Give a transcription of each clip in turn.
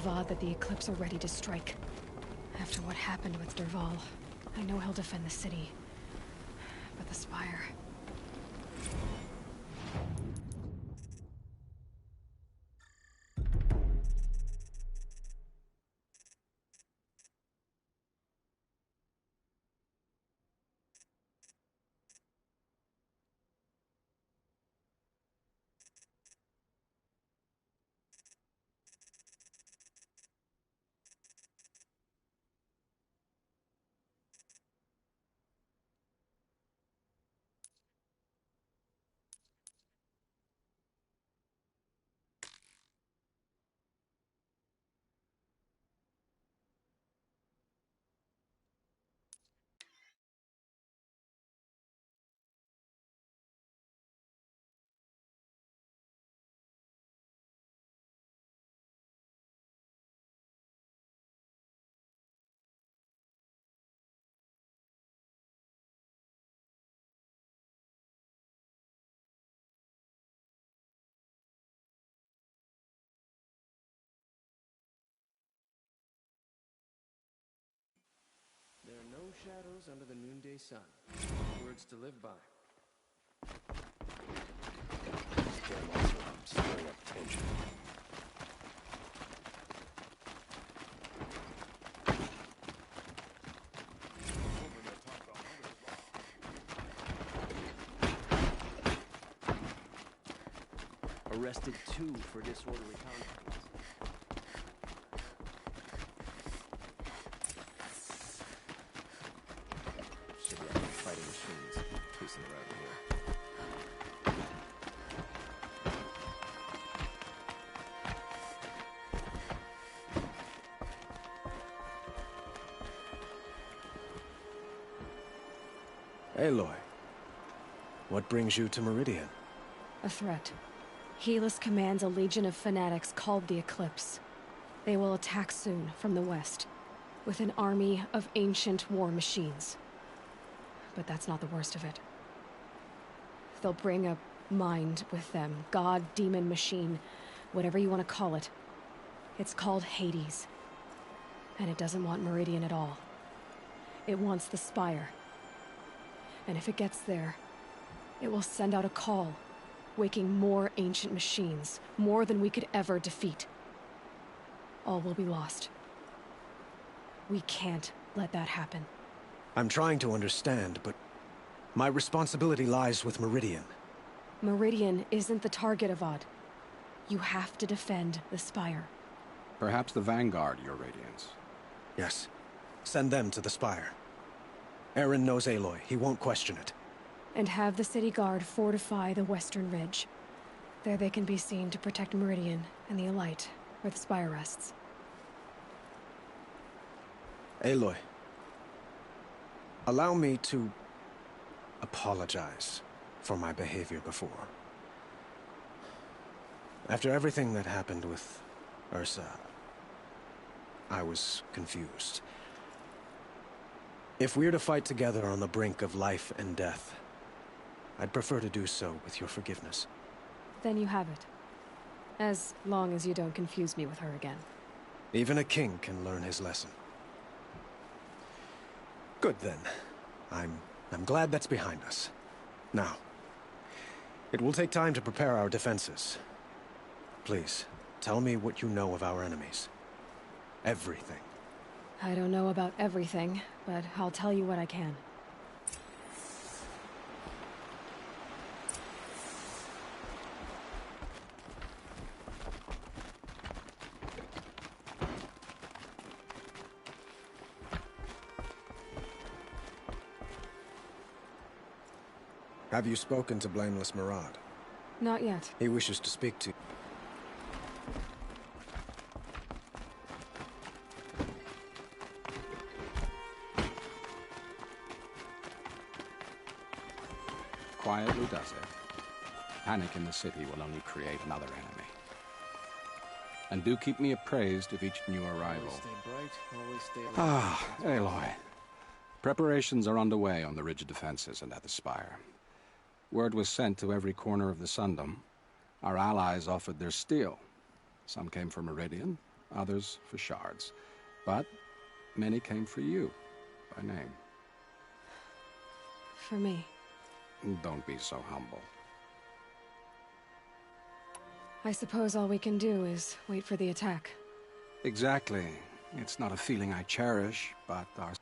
Avad that the Eclipse are ready to strike. After what happened with Derval, I know he'll defend the city. But the Spire... There are no shadows under the noonday sun. Words to live by. Damn also stirring up tension. Arrested 2 for disorderly conduct. Fighting machines, pacing around here. Aloy, what brings you to Meridian? A threat. Helis commands a legion of fanatics called the Eclipse. They will attack soon from the west, with an army of ancient war machines. But that's not the worst of it. They'll bring a mind with them. God, demon, machine, whatever you want to call it. It's called Hades. And it doesn't want Meridian at all. It wants the Spire. And if it gets there, it will send out a call, waking more ancient machines, more than we could ever defeat. All will be lost. We can't let that happen. I'm trying to understand, but my responsibility lies with Meridian. Meridian isn't the target, Avad. You have to defend the Spire. Perhaps the Vanguard, Your Radiance. Yes. Send them to the Spire. Eren knows Aloy. He won't question it. And have the city guard fortify the western ridge. There they can be seen to protect Meridian and the Elite, where the Spire rests. Aloy, allow me to apologize for my behavior before. After everything that happened with Ursa, I was confused. If we're to fight together on the brink of life and death, I'd prefer to do so with your forgiveness. Then you have it. As long as you don't confuse me with her again. Even a king can learn his lesson. Good then. I'm glad that's behind us. Now, it will take time to prepare our defenses. Please, tell me what you know of our enemies. Everything. I don't know about everything, but I'll tell you what I can. Have you spoken to Blameless Murad? Not yet. He wishes to speak to you. Quietly does it. Panic in the city will only create another enemy. And do keep me appraised of each new arrival. Always stay bright, always stay alert. Ah, Aloy. Preparations are underway on the ridge defenses and at the Spire. Word was sent to every corner of the Sundom. Our allies offered their steel. Some came from Meridian, others for shards. But many came for you, by name. For me. Don't be so humble. I suppose all we can do is wait for the attack. Exactly. It's not a feeling I cherish, but our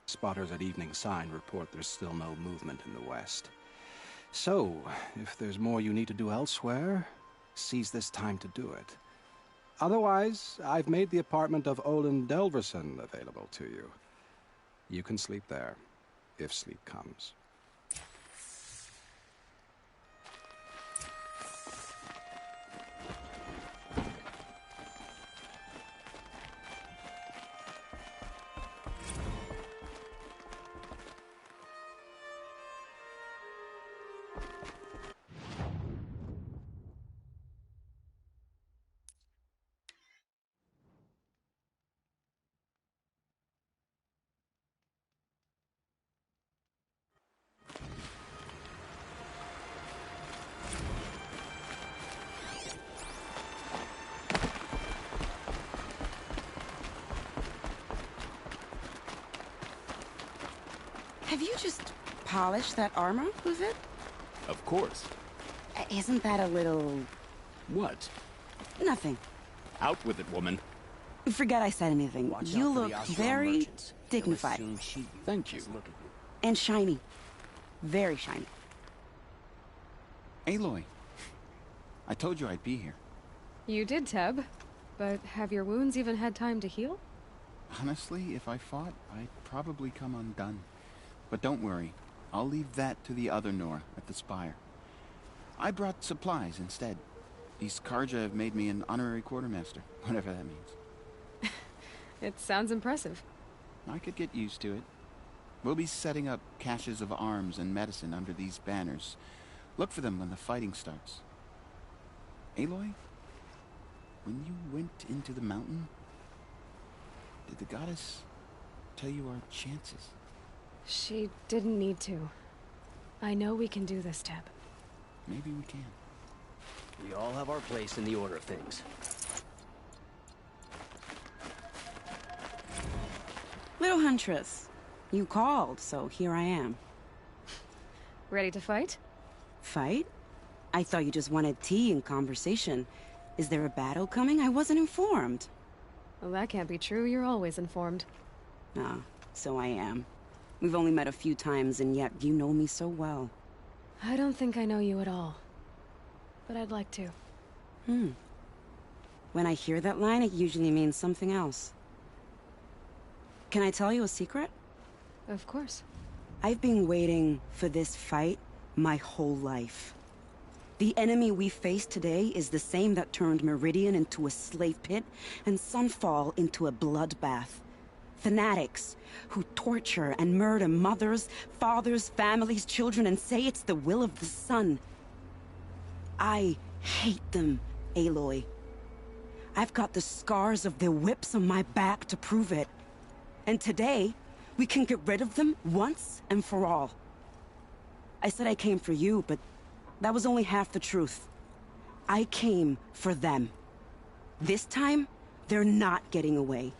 spotters at Evening Sign report there's still no movement in the west. So, if there's more you need to do elsewhere, seize this time to do it. Otherwise, I've made the apartment of Olin Delverson available to you. You can sleep there, if sleep comes. Have you just polished that armor, Uvid? Of course. Isn't that a little... What? nothing? Out with it, woman. Forget I said anything. Watch You out for look the Osram very merchants. They'll dignified. assume she Thank you. just look at you. And shiny. Very shiny. Aloy, I told you I'd be here. You did, Teb. But have your wounds even had time to heal? Honestly, if I fought, I'd probably come undone. But don't worry, I'll leave that to the other Nora at the Spire. I brought supplies instead. These Karja have made me an honorary quartermaster, whatever that means. It sounds impressive. I could get used to it. We'll be setting up caches of arms and medicine under these banners. Look for them when the fighting starts. Aloy, when you went into the mountain, did the goddess tell you our chances? She didn't need to. I know we can do this, Teb. Maybe we can. We all have our place in the order of things. Little Huntress, you called, so here I am. Ready to fight? Fight? I thought you just wanted tea and conversation. Is there a battle coming? I wasn't informed. Well, that can't be true. You're always informed. Ah, so I am. We've only met a few times, and yet you know me so well. I don't think I know you at all. But I'd like to. When I hear that line, it usually means something else. Can I tell you a secret? Of course. I've been waiting for this fight my whole life. The enemy we face today is the same that turned Meridian into a slave pit and Sunfall into a bloodbath. Fanatics who torture and murder mothers, fathers, families, children, and say it's the will of the sun. I hate them, Aloy. I've got the scars of their whips on my back to prove it. And today, we can get rid of them once and for all. I said I came for you, but that was only half the truth. I came for them. This time, they're not getting away.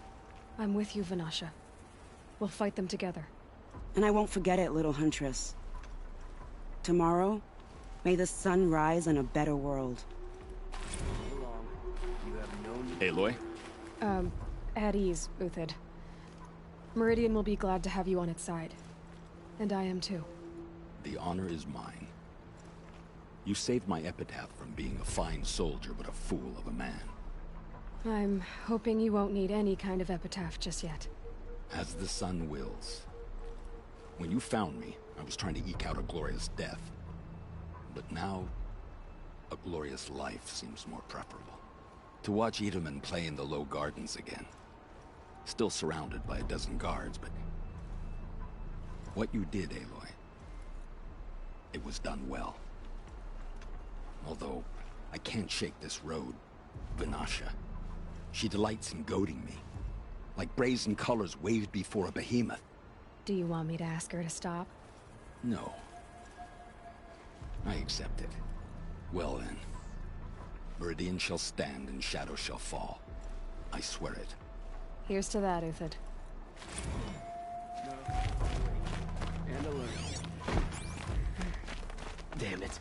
I'm with you, Vanasha. We'll fight them together. And I won't forget it, little Huntress. Tomorrow, may the sun rise in a better world. Go along. You have no need. Aloy? At ease, Uthid. Meridian will be glad to have you on its side. And I am too. The honor is mine. You saved my epitaph from being a fine soldier, but a fool of a man. I'm hoping you won't need any kind of epitaph just yet. As the sun wills. When you found me, I was trying to eke out a glorious death. But now, a glorious life seems more preferable. To watch Edelman play in the low gardens again. Still surrounded by a dozen guards, but... what you did, Aloy, it was done well. Although, I can't shake this road, Vanasha. She delights in goading me. Like brazen colors waved before a behemoth. Do you want me to ask her to stop? No. I accept it. Well then, Meridian shall stand and shadow shall fall. I swear it. Here's to that, Uthid. And alert. Damn it.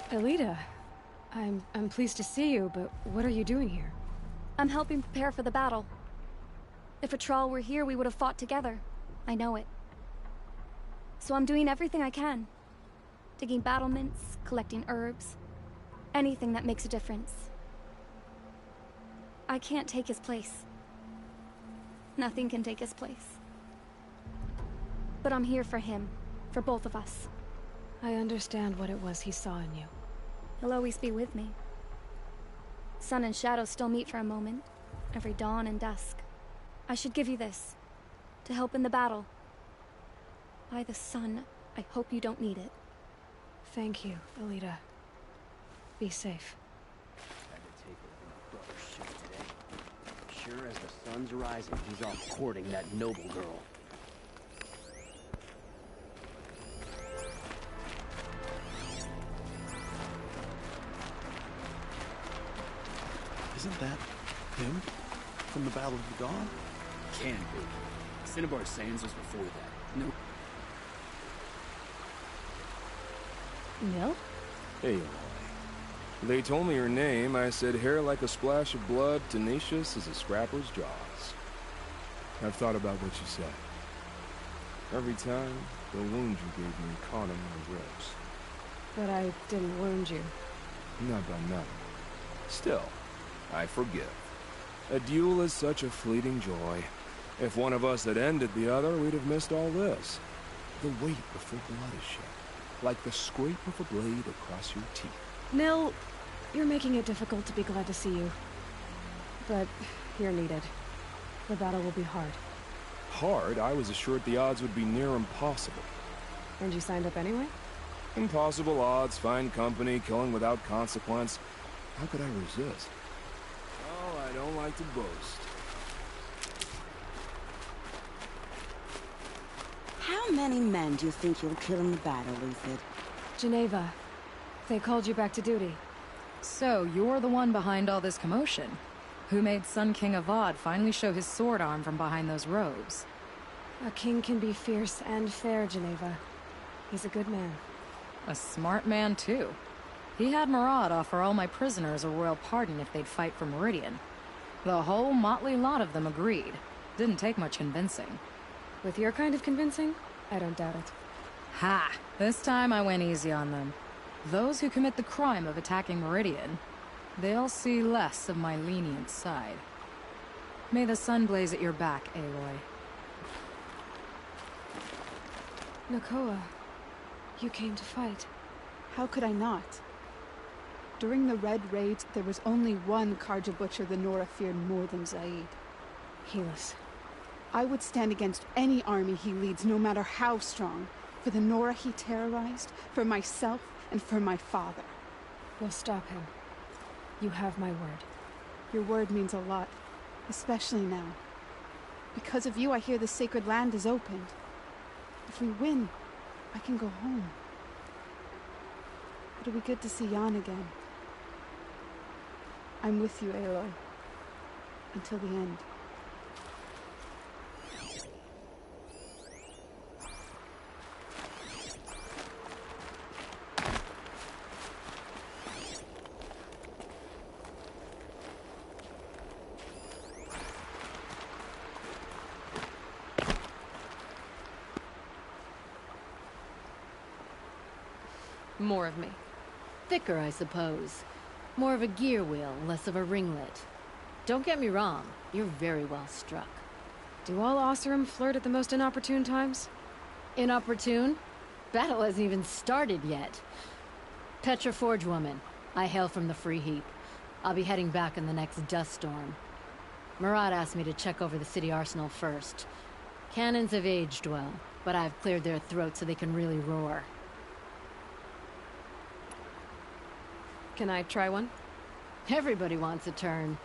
Elita, I'm pleased to see you, but what are you doing here? I'm helping prepare for the battle. If Atral were here, we would have fought together. I know it. So I'm doing everything I can. Digging battlements, collecting herbs. Anything that makes a difference. I can't take his place. Nothing can take his place. But I'm here for him. For both of us. I understand what it was he saw in you. He'll always be with me. Sun and shadow still meet for a moment. Every dawn and dusk. I should give you this. To help in the battle. By the sun, I hope you don't need it. Thank you, Elita. Be safe. Had to take her in the brother shit today. Sure as the sun's rising, he's off courting that noble girl. Isn't that him? From the Battle of the Dawn? Can be. Cinnabar Sands was before that. No. Nil? Aloy. They told me your name. I said hair like a splash of blood, tenacious as a scrapper's jaws. I've thought about what you said. Every time, the wound you gave me caught in my ribs. But I didn't wound you. Not by none. Still, I forgive. A duel is such a fleeting joy. If one of us had ended the other, we'd have missed all this. The weight before blood is shed. Like the scrape of a blade across your teeth. Nil, you're making it difficult to be glad to see you. But you're needed. The battle will be hard. Hard? I was assured the odds would be near impossible. And you signed up anyway? Impossible odds, fine company, killing without consequence. How could I resist? Oh, I don't like to boast. How many men do you think you'll kill in the battle, Uthid? Geneva, they called you back to duty. So, you're the one behind all this commotion? Who made Sun King Avad finally show his sword arm from behind those robes? A king can be fierce and fair, Geneva. He's a good man. A smart man, too. He had Murad offer all my prisoners a royal pardon if they'd fight for Meridian. The whole motley lot of them agreed. Didn't take much convincing. With your kind of convincing, I don't doubt it. Ha! This time I went easy on them. Those who commit the crime of attacking Meridian, they'll see less of my lenient side. May the sun blaze at your back, Aloy. Nakoa, you came to fight. How could I not? During the Red Raids, there was only one Karja Butcher the Nora feared more than Zaid. Helis. I would stand against any army he leads, no matter how strong. For the Nora he terrorized, for myself, and for my father. We'll stop him. You have my word. Your word means a lot, especially now. Because of you, I hear the sacred land is opened. If we win, I can go home. It'll be good to see Jan again. I'm with you, Aloy. Until the end. More of me. Thicker, I suppose. More of a gear wheel, less of a ringlet. Don't get me wrong, you're very well struck. Do all Oseram flirt at the most inopportune times? Inopportune? Battle hasn't even started yet. Petra Forge woman. I hail from the Free Heap. I'll be heading back in the next dust storm. Murad asked me to check over the city arsenal first. Cannons have aged well, but I've cleared their throats so they can really roar. Can I try one? Everybody wants a turn.